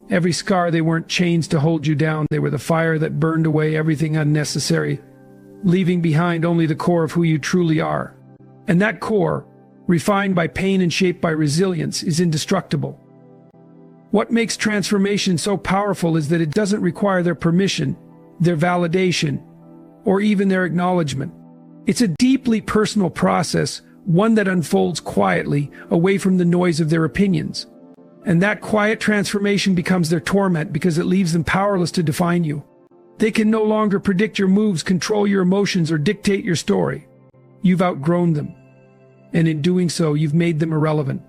Every scar, they weren't chains to hold you down. They were the fire that burned away everything unnecessary, leaving behind only the core of who you truly are. And that core, refined by pain and shaped by resilience, is indestructible. What makes transformation so powerful is that it doesn't require their permission, their validation, or even their acknowledgement. It's a deeply personal process, one that unfolds quietly, away from the noise of their opinions. And that quiet transformation becomes their torment because it leaves them powerless to define you. They can no longer predict your moves, control your emotions, or dictate your story. You've outgrown them. And in doing so, you've made them irrelevant.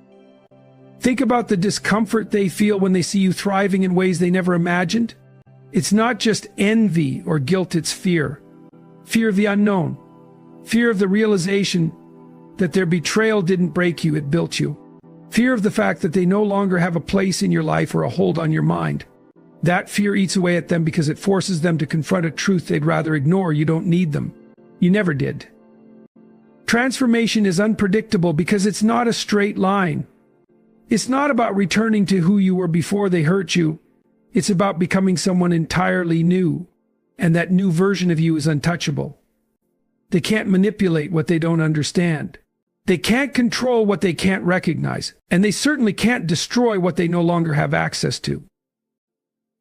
Think about the discomfort they feel when they see you thriving in ways they never imagined. It's not just envy or guilt, it's fear. Fear of the unknown. Fear of the realization that their betrayal didn't break you, it built you. Fear of the fact that they no longer have a place in your life or a hold on your mind. That fear eats away at them because it forces them to confront a truth they'd rather ignore. You don't need them. You never did. Transformation is unpredictable because it's not a straight line. It's not about returning to who you were before they hurt you. It's about becoming someone entirely new. And that new version of you is untouchable. They can't manipulate what they don't understand. They can't control what they can't recognize, and they certainly can't destroy what they no longer have access to.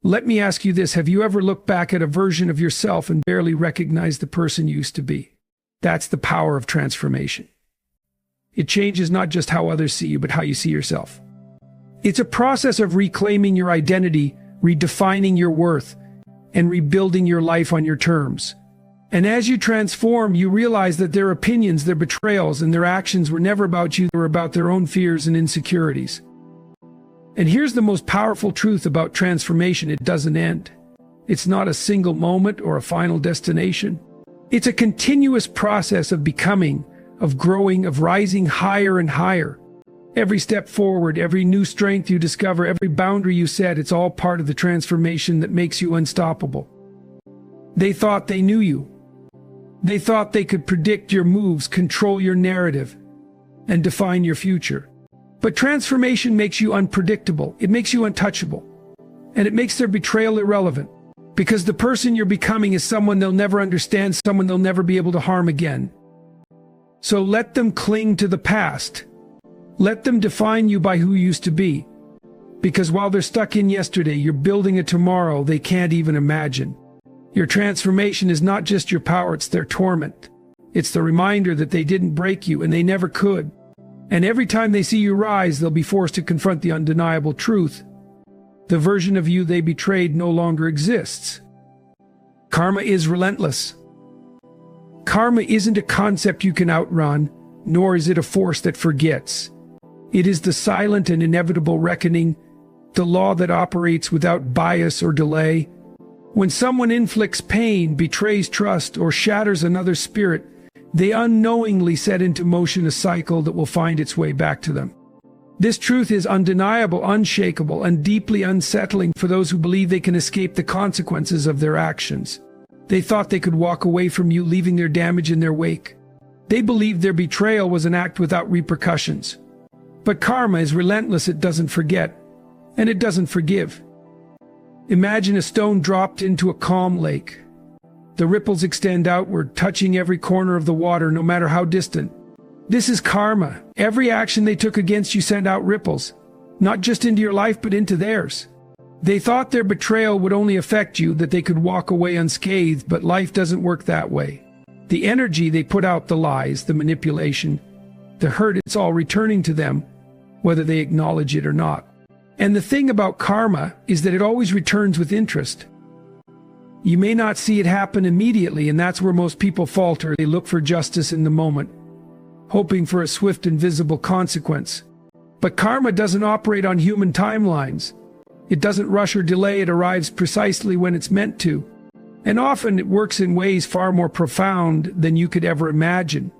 Let me ask you this: have you ever looked back at a version of yourself and barely recognized the person you used to be? That's the power of transformation. It changes not just how others see you, but how you see yourself. It's a process of reclaiming your identity, redefining your worth, and rebuilding your life on your terms. And as you transform, you realize that their opinions, their betrayals, and their actions were never about you. They were about their own fears and insecurities. And here's the most powerful truth about transformation: it doesn't end. It's not a single moment or a final destination. It's a continuous process of becoming, of growing, of rising higher and higher. Every step forward, every new strength you discover, every boundary you set, it's all part of the transformation that makes you unstoppable. They thought they knew you. They thought they could predict your moves, control your narrative, and define your future. But transformation makes you unpredictable. It makes you untouchable. And it makes their betrayal irrelevant. Because the person you're becoming is someone they'll never understand, someone they'll never be able to harm again. So let them cling to the past. Let them define you by who you used to be. Because while they're stuck in yesterday, you're building a tomorrow they can't even imagine. Your transformation is not just your power, it's their torment. It's the reminder that they didn't break you and they never could. And every time they see you rise, they'll be forced to confront the undeniable truth. The version of you they betrayed no longer exists. Karma is relentless. Karma isn't a concept you can outrun, nor is it a force that forgets. It is the silent and inevitable reckoning, the law that operates without bias or delay. When someone inflicts pain, betrays trust, or shatters another's spirit, they unknowingly set into motion a cycle that will find its way back to them. This truth is undeniable, unshakable, and deeply unsettling for those who believe they can escape the consequences of their actions. They thought they could walk away from you, leaving their damage in their wake. They believed their betrayal was an act without repercussions. But karma is relentless. It doesn't forget, and it doesn't forgive. Imagine a stone dropped into a calm lake. The ripples extend outward, touching every corner of the water, no matter how distant. This is karma. Every action they took against you sent out ripples, not just into your life, but into theirs. They thought their betrayal would only affect you, that they could walk away unscathed, but life doesn't work that way. The energy they put out, the lies, the manipulation, the hurt, it's all returning to them, whether they acknowledge it or not. And the thing about karma is that it always returns with interest. You may not see it happen immediately, and that's where most people falter. They look for justice in the moment, hoping for a swift and visible consequence. But karma doesn't operate on human timelines. It doesn't rush or delay. It arrives precisely when it's meant to. And often it works in ways far more profound than you could ever imagine.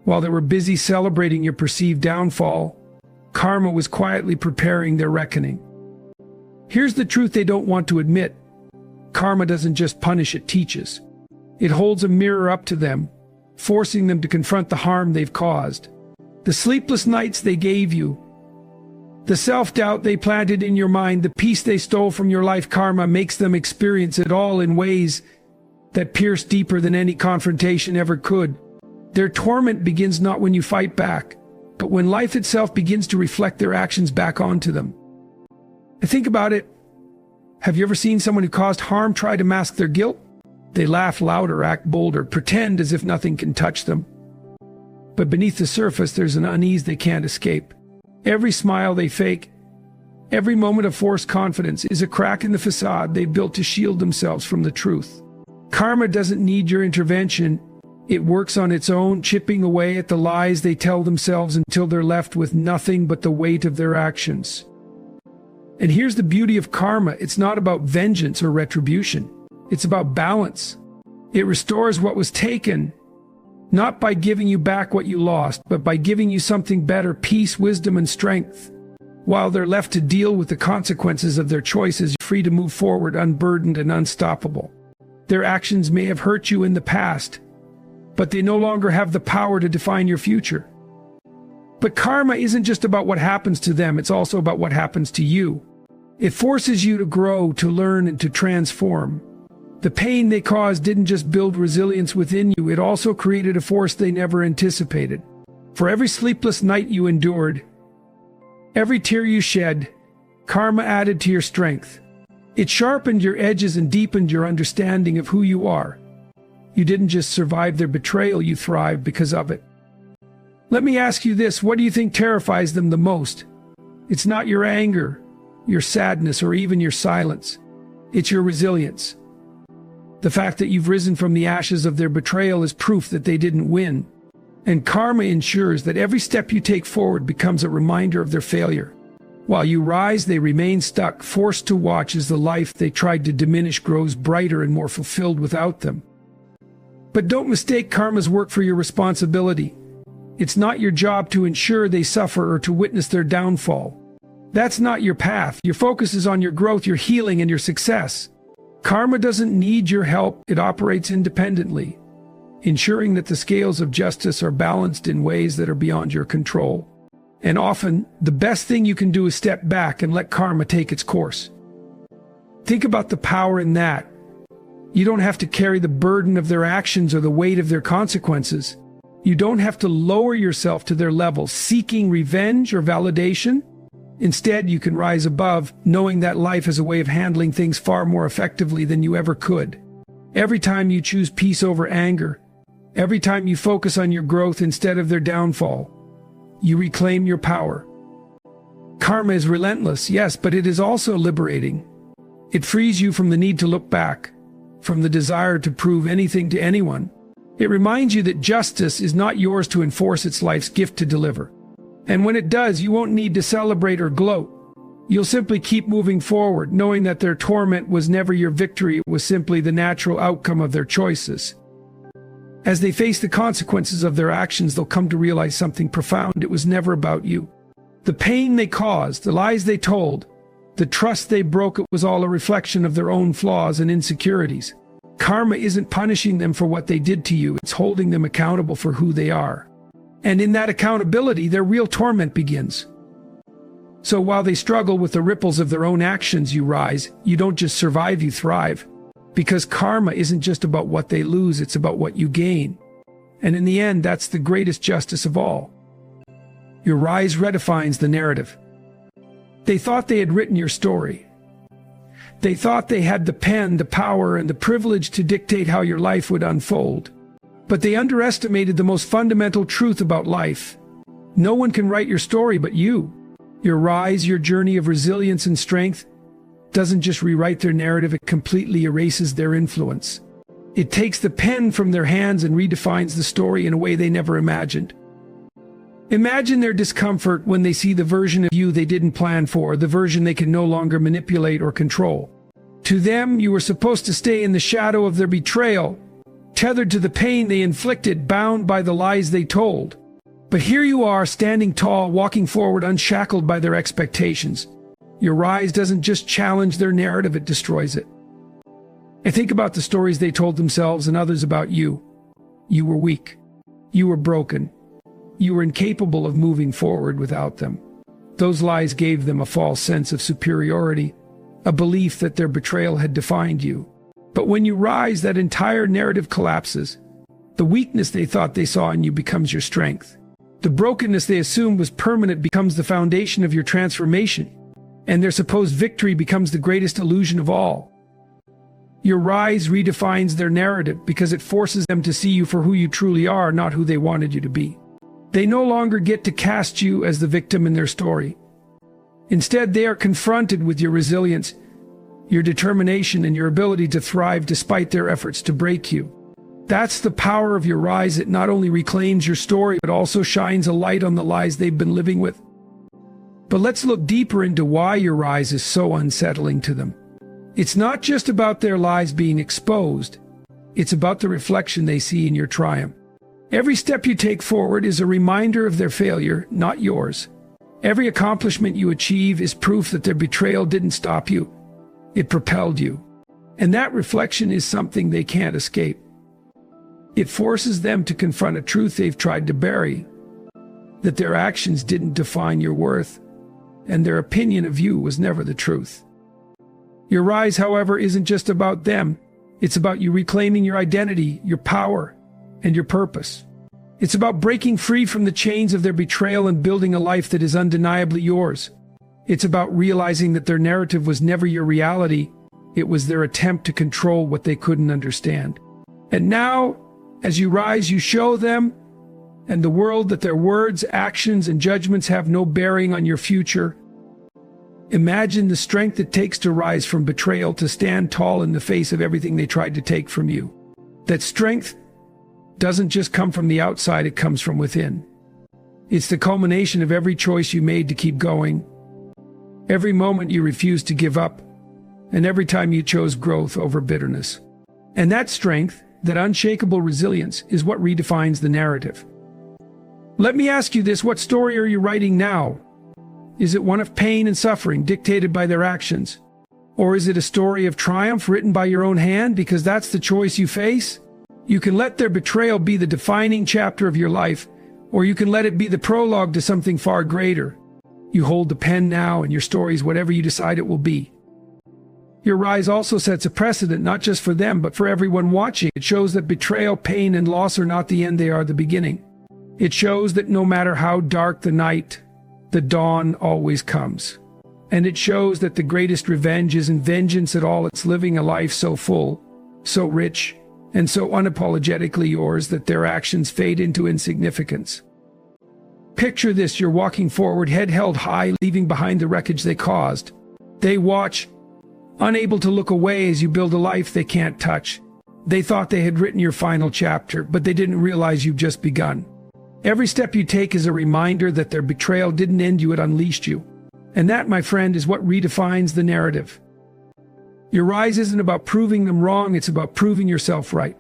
While they were busy celebrating your perceived downfall, karma was quietly preparing their reckoning. Here's the truth they don't want to admit. Karma doesn't just punish, it teaches. It holds a mirror up to them, forcing them to confront the harm they've caused. The sleepless nights they gave you, The self-doubt they planted in your mind, the peace they stole from your life, karma makes them experience it all in ways that pierce deeper than any confrontation ever could. Their torment begins not when you fight back, but when life itself begins to reflect their actions back onto them. Think about it. Have you ever seen someone who caused harm try to mask their guilt? They laugh louder, act bolder, pretend as if nothing can touch them. But beneath the surface, there's an unease they can't escape. Every smile they fake, every moment of forced confidence is a crack in the facade they've built to shield themselves from the truth. Karma doesn't need your intervention. It works on its own, chipping away at the lies they tell themselves until they're left with nothing but the weight of their actions. And here's the beauty of karma. It's not about vengeance or retribution. It's about balance. It restores what was taken, not by giving you back what you lost, but by giving you something better, peace, wisdom, and strength. While they're left to deal with the consequences of their choices, you're free to move forward unburdened and unstoppable. Their actions may have hurt you in the past, but they no longer have the power to define your future. But karma isn't just about what happens to them, it's also about what happens to you. It forces you to grow, to learn, and to transform. The pain they caused didn't just build resilience within you, it also created a force they never anticipated. For every sleepless night you endured, every tear you shed, karma added to your strength. It sharpened your edges and deepened your understanding of who you are. You didn't just survive their betrayal, you thrived because of it. Let me ask you this, what do you think terrifies them the most? It's not your anger, your sadness, or even your silence. It's your resilience. The fact that you've risen from the ashes of their betrayal is proof that they didn't win. And karma ensures that every step you take forward becomes a reminder of their failure. While you rise, they remain stuck, forced to watch as the life they tried to diminish grows brighter and more fulfilled without them. But don't mistake karma's work for your responsibility. It's not your job to ensure they suffer or to witness their downfall. That's not your path. Your focus is on your growth, your healing, and your success. Karma doesn't need your help, it operates independently, ensuring that the scales of justice are balanced in ways that are beyond your control. And often, the best thing you can do is step back and let karma take its course. Think about the power in that. You don't have to carry the burden of their actions or the weight of their consequences. You don't have to lower yourself to their level, seeking revenge or validation. Instead, you can rise above, knowing that life has a way of handling things far more effectively than you ever could. Every time you choose peace over anger, every time you focus on your growth instead of their downfall, you reclaim your power. Karma is relentless, yes, but it is also liberating. It frees you from the need to look back, from the desire to prove anything to anyone. It reminds you that justice is not yours to enforce, it's life's gift to deliver. And when it does, you won't need to celebrate or gloat. You'll simply keep moving forward, knowing that their torment was never your victory, it was simply the natural outcome of their choices. As they face the consequences of their actions, they'll come to realize something profound. It was never about you. The pain they caused, the lies they told, the trust they broke, it was all a reflection of their own flaws and insecurities. Karma isn't punishing them for what they did to you, it's holding them accountable for who they are. And in that accountability, their real torment begins. So while they struggle with the ripples of their own actions, you rise. You don't just survive, you thrive. Because karma isn't just about what they lose, it's about what you gain. And in the end, that's the greatest justice of all. Your rise redefines the narrative. They thought they had written your story. They thought they had the pen, the power, and the privilege to dictate how your life would unfold. But they underestimated the most fundamental truth about life. No one can write your story but you. Your rise, your journey of resilience and strength, doesn't just rewrite their narrative, it completely erases their influence. It takes the pen from their hands and redefines the story in a way they never imagined. Imagine their discomfort when they see the version of you they didn't plan for, the version they can no longer manipulate or control. To them, you were supposed to stay in the shadow of their betrayal, tethered to the pain they inflicted, bound by the lies they told. But here you are, standing tall, walking forward, unshackled by their expectations. Your rise doesn't just challenge their narrative, it destroys it. And think about the stories they told themselves and others about you. You were weak. You were broken. You were incapable of moving forward without them. Those lies gave them a false sense of superiority, a belief that their betrayal had defined you. But when you rise, that entire narrative collapses. The weakness they thought they saw in you becomes your strength. The brokenness they assumed was permanent becomes the foundation of your transformation, and their supposed victory becomes the greatest illusion of all. Your rise redefines their narrative because it forces them to see you for who you truly are, not who they wanted you to be. They no longer get to cast you as the victim in their story. Instead, they are confronted with your resilience, your determination, and your ability to thrive despite their efforts to break you. That's the power of your rise. It not only reclaims your story, but also shines a light on the lies they've been living with. But let's look deeper into why your rise is so unsettling to them. It's not just about their lies being exposed. It's about the reflection they see in your triumph. Every step you take forward is a reminder of their failure, not yours. Every accomplishment you achieve is proof that their betrayal didn't stop you. It propelled you. And that reflection is something they can't escape. It forces them to confront a truth they've tried to bury, that their actions didn't define your worth, and their opinion of you was never the truth. Your rise, however, isn't just about them. It's about you reclaiming your identity, your power, and your purpose. It's about breaking free from the chains of their betrayal and building a life that is undeniably yours. It's about realizing that their narrative was never your reality. It was their attempt to control what they couldn't understand. And now, as you rise, you show them and the world that their words, actions, and judgments have no bearing on your future. Imagine the strength it takes to rise from betrayal, to stand tall in the face of everything they tried to take from you. That strength doesn't just come from the outside, it comes from within. It's the culmination of every choice you made to keep going, every moment you refused to give up, and every time you chose growth over bitterness. And that strength, that unshakable resilience, is what redefines the narrative. Let me ask you this: what story are you writing now? Is it one of pain and suffering dictated by their actions? Or is it a story of triumph written by your own hand because that's the choice you face? You can let their betrayal be the defining chapter of your life, or you can let it be the prologue to something far greater. You hold the pen now, and your story is whatever you decide it will be. Your rise also sets a precedent, not just for them, but for everyone watching. It shows that betrayal, pain, and loss are not the end, they are the beginning. It shows that no matter how dark the night, the dawn always comes. And it shows that the greatest revenge isn't vengeance at all, it's living a life so full, so rich, and so unapologetically yours that their actions fade into insignificance. Picture this: you're walking forward, head held high, leaving behind the wreckage they caused. They watch, unable to look away as you build a life they can't touch. They thought they had written your final chapter, but they didn't realize you've just begun. Every step you take is a reminder that their betrayal didn't end you, it unleashed you. And that, my friend, is what redefines the narrative. Your rise isn't about proving them wrong, it's about proving yourself right.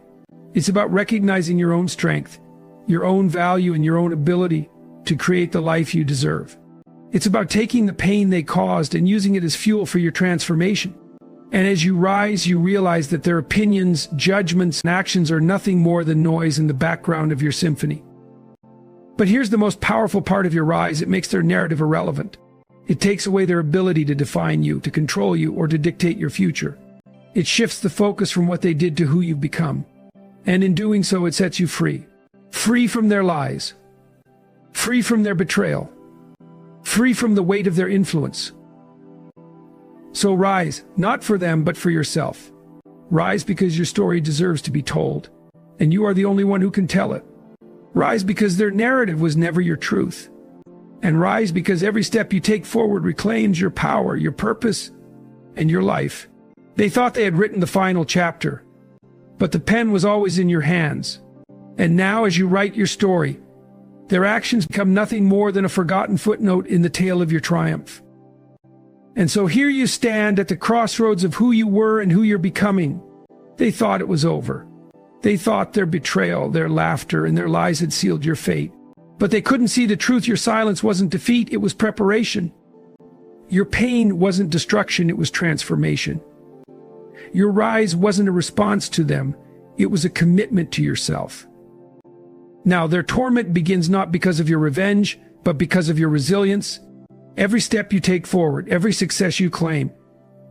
It's about recognizing your own strength, your own value, and your own ability to create the life you deserve. It's about taking the pain they caused and using it as fuel for your transformation. And as you rise, you realize that their opinions, judgments, and actions are nothing more than noise in the background of your symphony. But here's the most powerful part of your rise: it makes their narrative irrelevant. It takes away their ability to define you, to control you, or to dictate your future. It shifts the focus from what they did to who you've become. And in doing so, it sets you free. Free from their lies. Free from their betrayal. Free from the weight of their influence. So rise, not for them, but for yourself. Rise because your story deserves to be told, and you are the only one who can tell it. Rise because their narrative was never your truth. And rise because every step you take forward reclaims your power, your purpose, and your life. They thought they had written the final chapter, but the pen was always in your hands. And now, as you write your story, their actions become nothing more than a forgotten footnote in the tale of your triumph. And so here you stand at the crossroads of who you were and who you're becoming. They thought it was over. They thought their betrayal, their laughter, and their lies had sealed your fate. But they couldn't see the truth. Your silence wasn't defeat, it was preparation. Your pain wasn't destruction, it was transformation. Your rise wasn't a response to them, it was a commitment to yourself. Now, their torment begins not because of your revenge, but because of your resilience. Every step you take forward, every success you claim,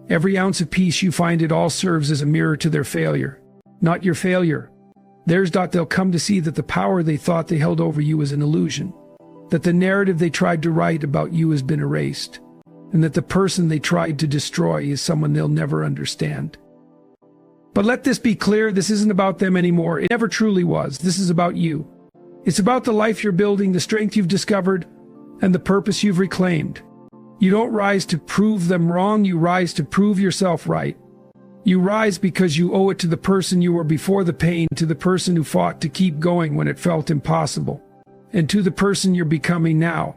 every ounce of peace you find, it all serves as a mirror to their failure. Not your failure. Theirs. They'll come to see that the power they thought they held over you is an illusion, that the narrative they tried to write about you has been erased, and that the person they tried to destroy is someone they'll never understand. But let this be clear, this isn't about them anymore. It never truly was. This is about you. It's about the life you're building, the strength you've discovered, and the purpose you've reclaimed. You don't rise to prove them wrong, you rise to prove yourself right. You rise because you owe it to the person you were before the pain, to the person who fought to keep going when it felt impossible, and to the person you're becoming now.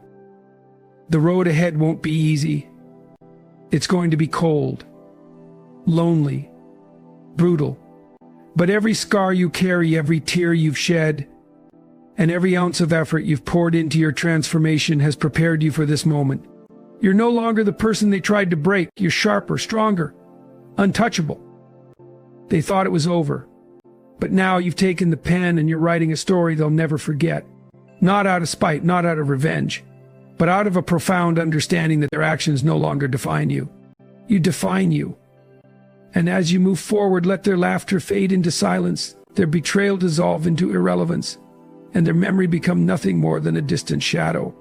The road ahead won't be easy. It's going to be cold, lonely, brutal. But every scar you carry, every tear you've shed, and every ounce of effort you've poured into your transformation has prepared you for this moment. You're no longer the person they tried to break. You're sharper, stronger, untouchable. They thought it was over. But now you've taken the pen and you're writing a story they'll never forget. Not out of spite, not out of revenge, but out of a profound understanding that their actions no longer define you. You define you. And as you move forward, let their laughter fade into silence, their betrayal dissolve into irrelevance, and their memory become nothing more than a distant shadow.